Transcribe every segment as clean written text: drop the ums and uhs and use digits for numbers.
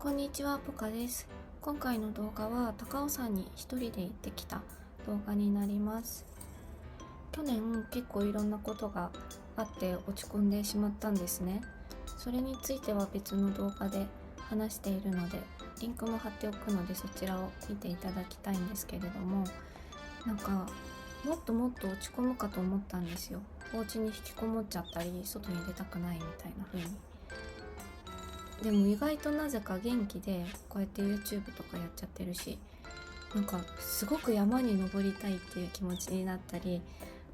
こんにちは、ポカです。今回の動画は高尾山に一人で行ってきた動画になります。去年結構いろんなことがあって落ち込んでしまったんですね。それについては別の動画で話しているので、リンクも貼っておくのでそちらを見ていただきたいんですけれども、もっともっと落ち込むかと思ったんですよ。お家に引きこもっちゃったり、外に出たくないみたいな風に。でも意外となぜか元気でこうやって YouTube とかやっちゃってるし、すごく山に登りたいっていう気持ちになったり、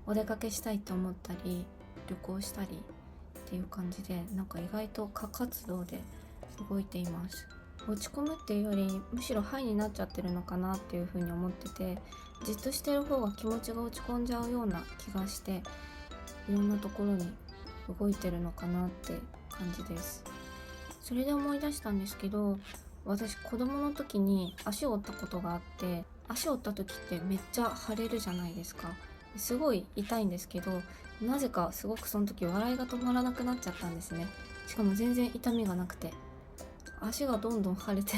お出かけしたいと思ったり、旅行したりっていう感じで、意外と過活動で動いています。落ち込むっていうよりむしろハイになっちゃってるのかなっていうふうに思ってて、じっとしてる方が気持ちが落ち込んじゃうような気がして、いろんなところに動いてるのかなって感じです。それで思い出したんですけど、私子供の時に足を折ったことがあって、足を折った時ってめっちゃ腫れるじゃないですか。すごい痛いんですけど、なぜかすごくその時笑いが止まらなくなっちゃったんですね。しかも全然痛みがなくて、足がどんどん腫れて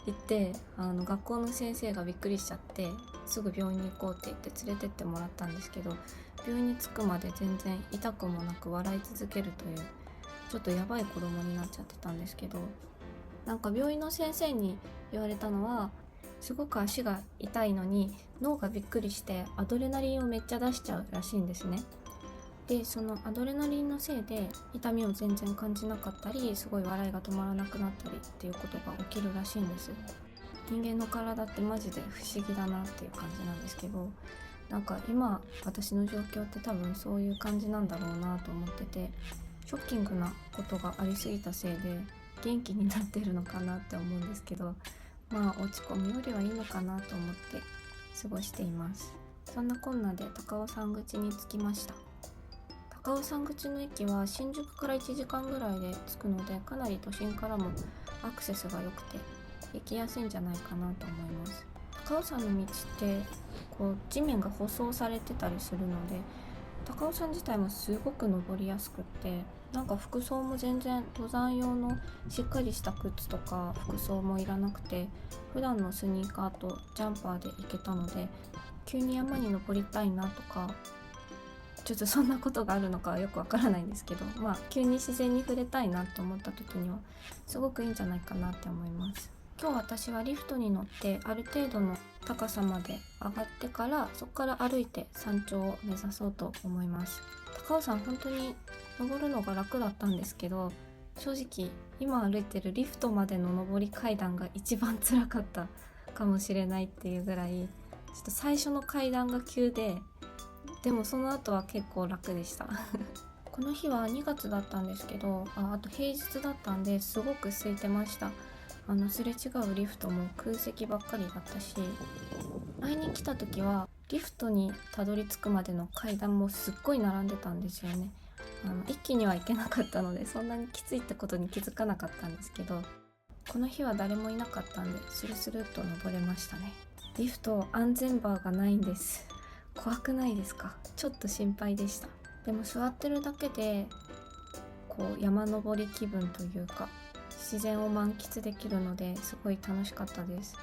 いって、学校の先生がびっくりしちゃって、すぐ病院に行こうって言って連れてってもらったんですけど、病院に着くまで全然痛くもなく笑い続けるという、ちょっとやばい子供になっちゃってたんですけど、病院の先生に言われたのは、すごく足が痛いのに脳がびっくりしてアドレナリンをめっちゃ出しちゃうらしいんですね。で、そのアドレナリンのせいで痛みを全然感じなかったり、すごい笑いが止まらなくなったりっていうことが起きるらしいんです。人間の体ってマジで不思議だなっていう感じなんですけど、今私の状況って多分そういう感じなんだろうなと思ってて、ショッキングなことがありすぎたせいで元気になってるのかなって思うんですけど、落ち込むよりはいいのかなと思って過ごしています。そんなこんなで高尾山口に着きました。高尾山口の駅は新宿から1時間ぐらいで着くので、かなり都心からもアクセスが良くて行きやすいんじゃないかなと思います。高尾山の道って地面が舗装されてたりするので、高尾山自体もすごく登りやすくって、服装も全然登山用のしっかりした靴とか服装もいらなくて、普段のスニーカーとジャンパーで行けたので、急に山に登りたいなとか、ちょっとそんなことがあるのかはよくわからないんですけど、急に自然に触れたいなと思った時にはすごくいいんじゃないかなって思います。今日私はリフトに乗ってある程度の高さまで上がってから、そこから歩いて山頂を目指そうと思います。高尾山本当に登るのが楽だったんですけど、正直今歩いてるリフトまでの上り階段が一番辛かったかもしれないっていうぐらい、ちょっと最初の階段が急で、でもその後は結構楽でしたこの日は2月だったんですけど、あと平日だったんですごく空いてました。すれ違うリフトも空席ばっかりだったし、前に来た時はリフトにたどり着くまでの階段もすっごい並んでたんですよね。一気には行けなかったので、そんなにきついってことに気づかなかったんですけど、この日は誰もいなかったんでスルスルっと登れましたね。リフト安全バーがないんです。怖くないですか？ちょっと心配でした。でも座ってるだけで山登り気分というか、自然を満喫できるのですごい楽しかったです。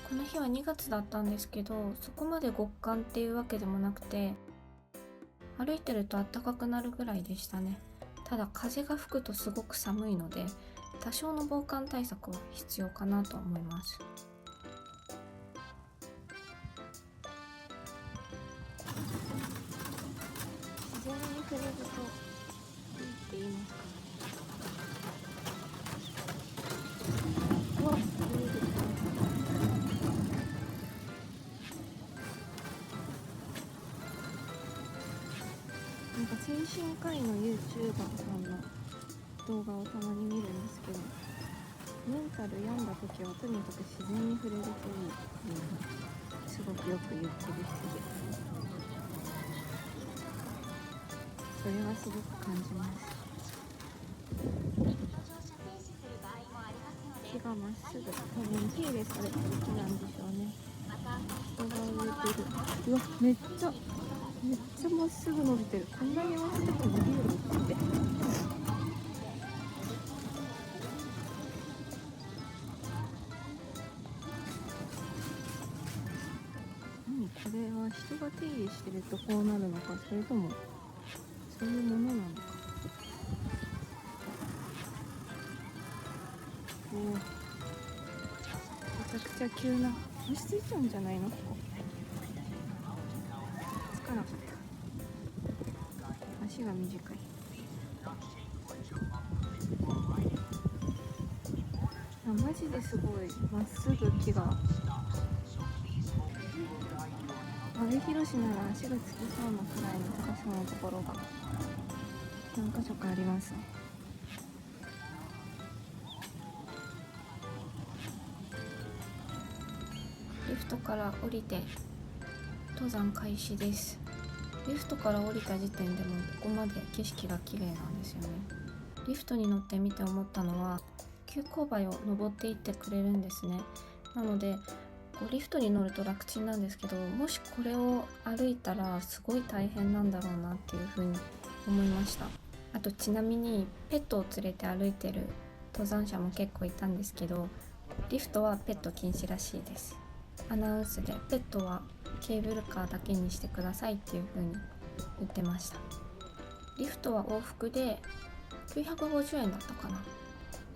この日は2月だったんですけど、そこまで極寒っていうわけでもなくて、歩いてると暖かくなるぐらいでしたね。ただ風が吹くとすごく寒いので、多少の防寒対策は必要かなと思います。自然に触れるといいって言いますかね。うわ、精神科医の YouTuber さんの動画をたまに見るんですけど、メンタル病んだ時はとにかく自然に触れるといいっていうのをすごくよく言ってる人で、それはすごく感じます。木がまっすぐ、多分手入れされてる木なんでしょうね。人が植えてる。うわ、めっちゃまっすぐ伸びてる。こんなにまっすぐ伸びるのって手入れしてるとこうなるのか、それともそういうものなのか。おお、めちゃくちゃ急な。虫ついちゃうんじゃないのここ。つかなかった。足が短い。マジですごいまっすぐ木が。阿部寛なら足がつきそうなくらいの高さのところが何か所かありますね。リフトから降りて登山開始です。リフトから降りた時点でもここまで景色が綺麗なんですよね。リフトに乗ってみて思ったのは急勾配を登っていってくれるんですね。なのでリフトに乗ると楽ちんなんですけど、もしこれを歩いたらすごい大変なんだろうなっていうふうに思いました。あとちなみにペットを連れて歩いてる登山者も結構いたんですけど、リフトはペット禁止らしいです。アナウンスでペットはケーブルカーだけにしてくださいっていう風に言ってました。リフトは往復で950円だったかな。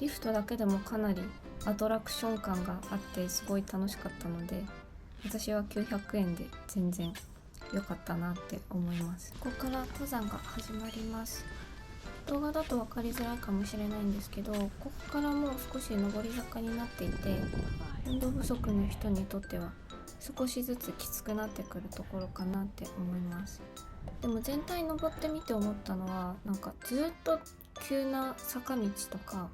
リフトだけでもかなりアトラクション感があってすごい楽しかったので、私は900円で全然良かったなって思います。ここから登山が始まります。動画だと分かりづらいかもしれないんですけど、ここからもう少し上り坂になっていて、運動不足の人にとっては少しずつきつくなってくるところかなって思います。でも全体登ってみて思ったのは、なんかずっと急な坂道とか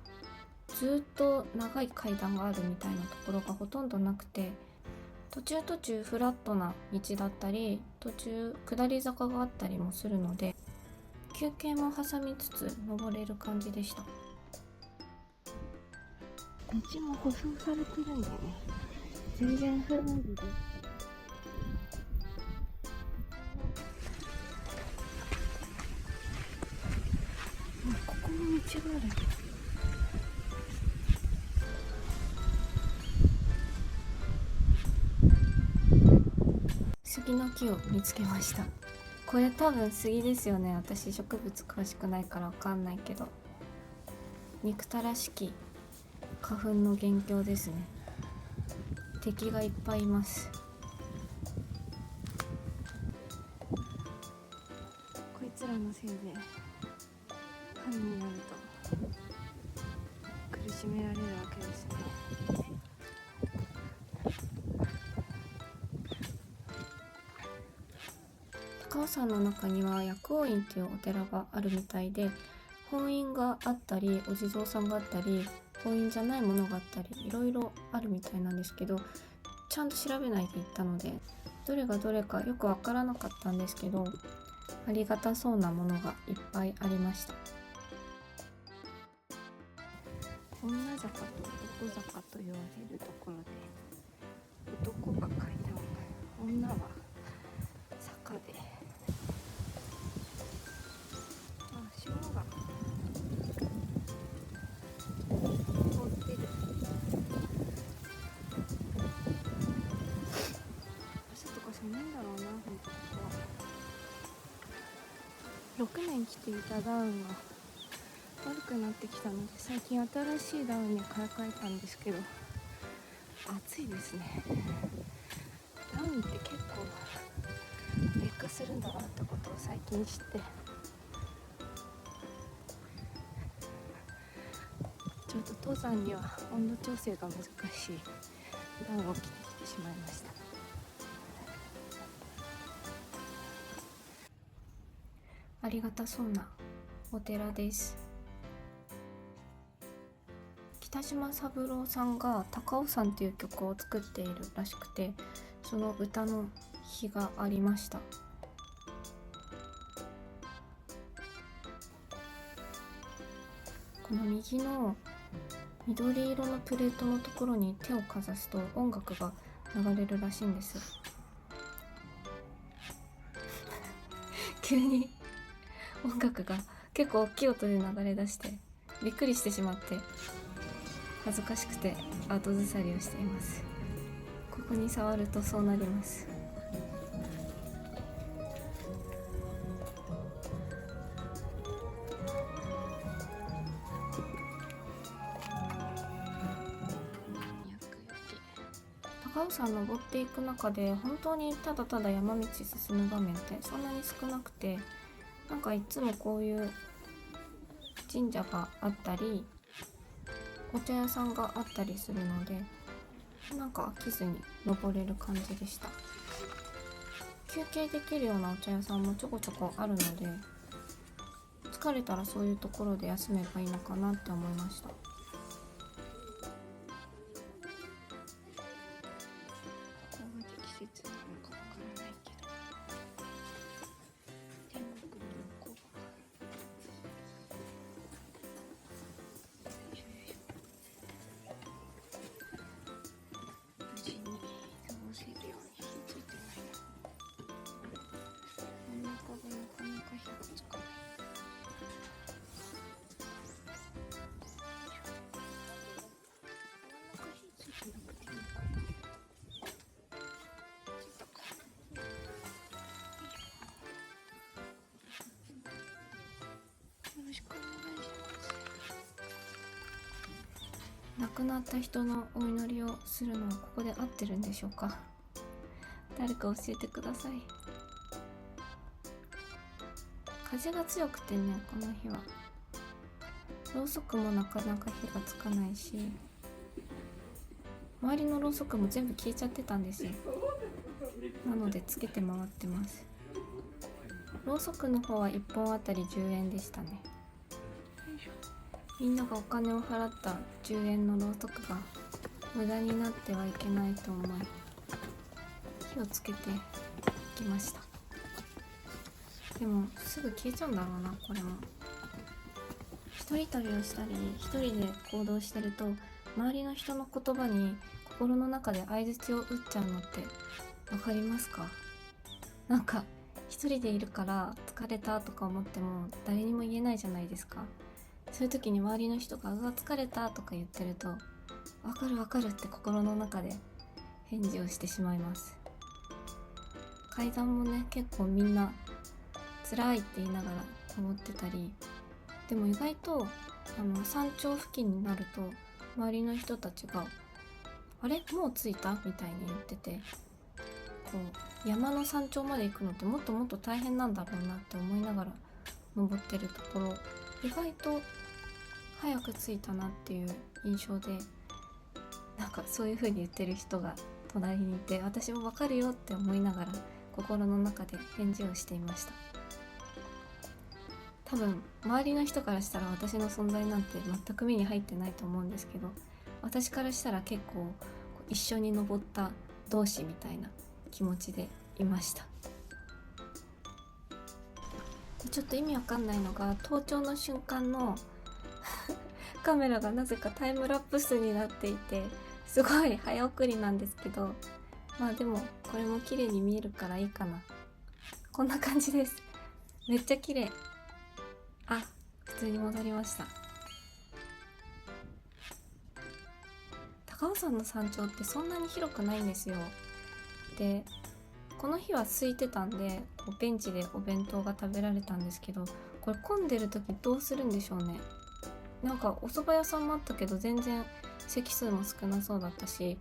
ずっと長い階段があるみたいなところがほとんどなくて、途中フラットな道だったり途中下り坂があったりもするので、休憩も挟みつつ登れる感じでした。道も舗装されてるんでね、全然不便利です。ここも道がある。杉の木を見つけました。これ多分杉ですよね。私植物詳しくないからわかんないけど、憎たらしき花粉の元凶ですね。敵がいっぱいいます。こいつらのせいで春になると苦しめられるわけですね。高尾山の中には薬王院っていうお寺があるみたいで、本院があったりお地蔵さんがあったり本院じゃないものがあったりいろいろあるみたいなんですけど、ちゃんと調べないで行ったのでどれがどれかよくわからなかったんですけど、ありがたそうなものがいっぱいありました。女坂と男坂と言われるところで、男が階段、女は坂で、潮が凍ってる。朝とか寒いんだろうな、ほんとここは。6年着ていたダウンが悪くなってきたので、最近新しいダウンに買い替えたんですけど、暑いですね。ダウンって結構劣化するんだなってことを最近知って、ちょっと登山には温度調整が難しいダウンを着てきてしまいました。ありがたそうなお寺です。北島三郎さんが高尾山っていう曲を作っているらしくて、その歌の日がありました。この右の緑色のプレートのところに手をかざすと音楽が流れるらしいんです。急に音楽が結構大きい音で流れ出してびっくりしてしまって、恥ずかしくて後ずさりをしています。ここに触るとそうなります。高尾山登っていく中で本当にただただ山道進む場面ってそんなに少なくて、なんかいつもこういう神社があったりお茶屋さんがあったりするので、なんか飽きずに登れる感じでした。休憩できるようなお茶屋さんもちょこちょこあるので、疲れたらそういうところで休めばいいのかなって思いました。亡くなった人のお祈りをするのはここで合ってるんでしょうか。誰か教えてください。風が強くてね、この日はろうそくもなかなか火がつかないし、周りのろうそくも全部消えちゃってたんですよ。なのでつけて回ってます。ろうそくの方は1本あたり10円でしたね。みんながお金を払った10円のろうそくが無駄になってはいけないと思い、火をつけてきました。でもすぐ消えちゃうんだろうな、これも。一人旅をしたり一人で行動してると、周りの人の言葉に心の中で相槌を打っちゃうのってわかりますか？なんか一人でいるから疲れたとか思っても誰にも言えないじゃないですか。そういう時に周りの人が「うわ疲れた」とか言ってると、わかるわかるって心の中で返事をしてしまいます。階段もね、結構みんな辛いって言いながら登ってたり、でも意外と山頂付近になると周りの人たちが「あれもう着いた?」みたいに言ってて、こう山の山頂まで行くのってもっともっと大変なんだろうなって思いながら登ってるところ、意外と早く着いたなっていう印象で、なんかそういう風に言ってる人が隣にいて、私もわかるよって思いながら心の中で返事をしていました。多分周りの人からしたら私の存在なんて全く目に入ってないと思うんですけど、私からしたら結構一緒に登った同士みたいな気持ちでいました。ちょっと意味わかんないのが、登頂の瞬間のカメラがなぜかタイムラプスになっていて、すごい早送りなんですけど、まあでもこれも綺麗に見えるからいいかな。こんな感じです。めっちゃ綺麗。あ、普通に戻りました。高尾山の山頂ってそんなに広くないんですよ。で、この日は空いてたんでベンチでお弁当が食べられたんですけど、これ混んでる時どうするんでしょうね。なんかお蕎麦屋さんもあったけど全然席数も少なそうだったし、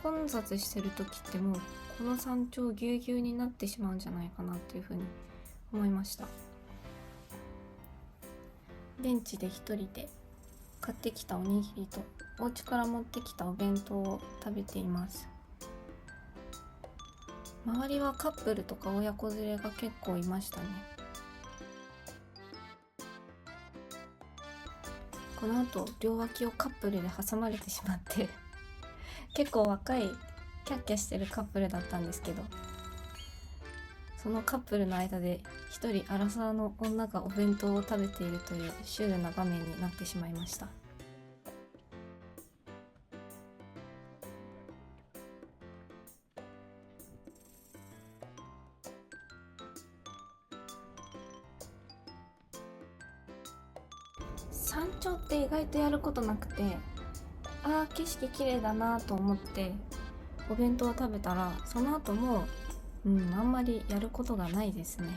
混雑してる時ってもうこの山頂ぎゅうぎゅうになってしまうんじゃないかなっていうふうに思いました。ベンチで一人で買ってきたおにぎりとお家から持ってきたお弁当を食べています。周りはカップルとか親子連れが結構いましたね。この後両脇をカップルで挟まれてしまって結構若いキャッキャしてるカップルだったんですけど、そのカップルの間で一人アラサーの女がお弁当を食べているというシュールな場面になってしまいました。山頂って意外とやることなくて、景色綺麗だなと思ってお弁当を食べたら、その後もあんまりやることがないですね。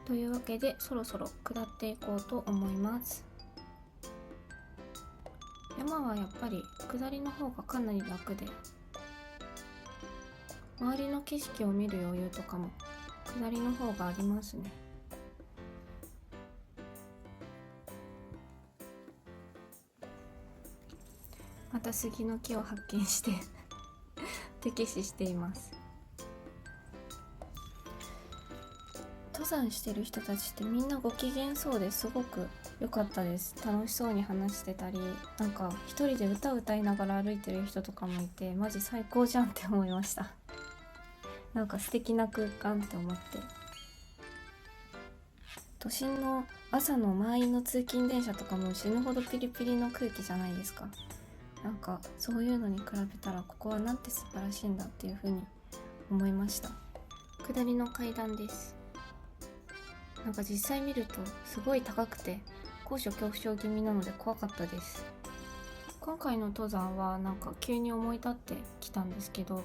というわけでそろそろ下っていこうと思います。山はやっぱり下りの方がかなり楽で、周りの景色を見る余裕とかも下りの方がありますね。また杉の木を発見して摘視しています。登山してる人たちってみんなご機嫌そうですごく良かったです。楽しそうに話してたり、なんか一人で歌歌いながら歩いてる人とかもいて、マジ最高じゃんって思いました。なんか素敵な空間って思って。都心の朝の満員の通勤電車とかも死ぬほどピリピリの空気じゃないですか。なんかそういうのに比べたらここはなんて素晴らしいんだっていう風に思いました。下りの階段です。なんか実際見るとすごい高くて高所恐怖症気味なので怖かったです。今回の登山はなんか急に思い立ってきたんですけど、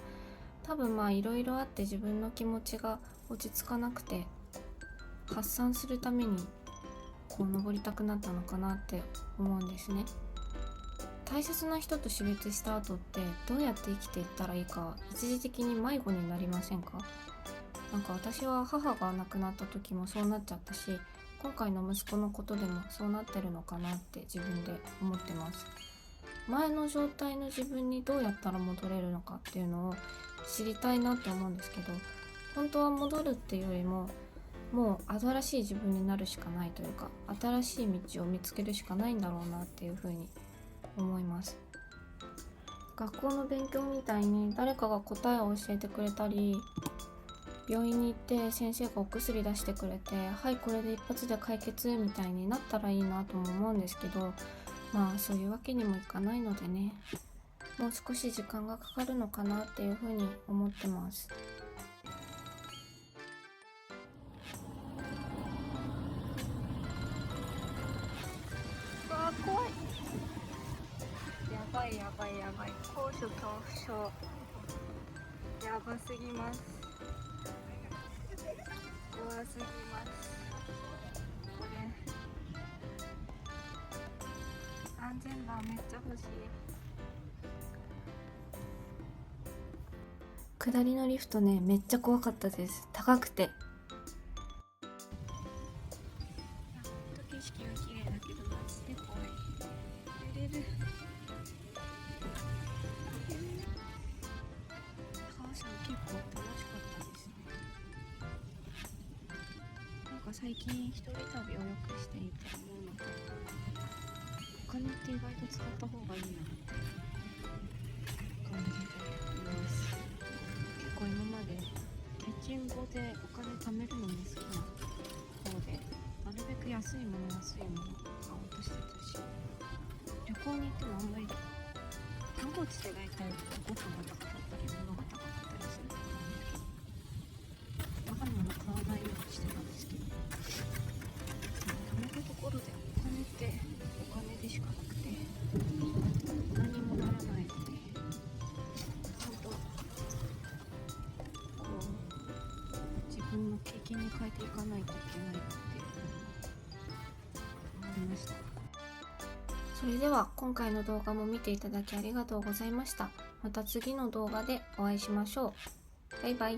多分いろいろあって自分の気持ちが落ち着かなくて発散するためにこう登りたくなったのかなって思うんですね。大切な人と死別した後ってどうやって生きていったらいいか一時的に迷子になりませんか？なんか私は母が亡くなった時もそうなっちゃったし、今回の息子のことでもそうなってるのかなって自分で思ってます。前の状態の自分にどうやったら戻れるのかっていうのを知りたいなって思うんですけど、本当は戻るっていうよりももう新しい自分になるしかないというか、新しい道を見つけるしかないんだろうなっていうふうに思います。学校の勉強みたいに誰かが答えを教えてくれたり、病院に行って先生がお薬出してくれて、はいこれで一発で解決みたいになったらいいなとも思うんですけど、そういうわけにもいかないのでね、もう少し時間がかかるのかなっていうふうに思ってます。怖い。やばいやばいやばい。高所恐怖症。やばすぎます。怖すぎます。これ。安全バーめっちゃ欲しい。下りのリフトね、めっちゃ怖かったです。高くて。景色は綺麗だけどマジで怖い。揺れる。高尾山結構楽しかったですね。なんか最近一人旅をよくしていて思うのと、お金って意外と使った方がいいなって感じています。結構今までケチンボでお金貯めるのも好きな方で、なるべく安いもの買おうとしてたし、旅行に行ってもあんまり観光地で大体ご飯が高かったり物が高かったりすると思うんですけど、バカなもの買わないようにしてたんですけど、貯めたところでお金ってお金でしかなくて何もならないので、ちゃんとこう自分の経験に変えていかないといけないって思いました。それでは今回の動画も見ていただきありがとうございました。また次の動画でお会いしましょう。バイバイ。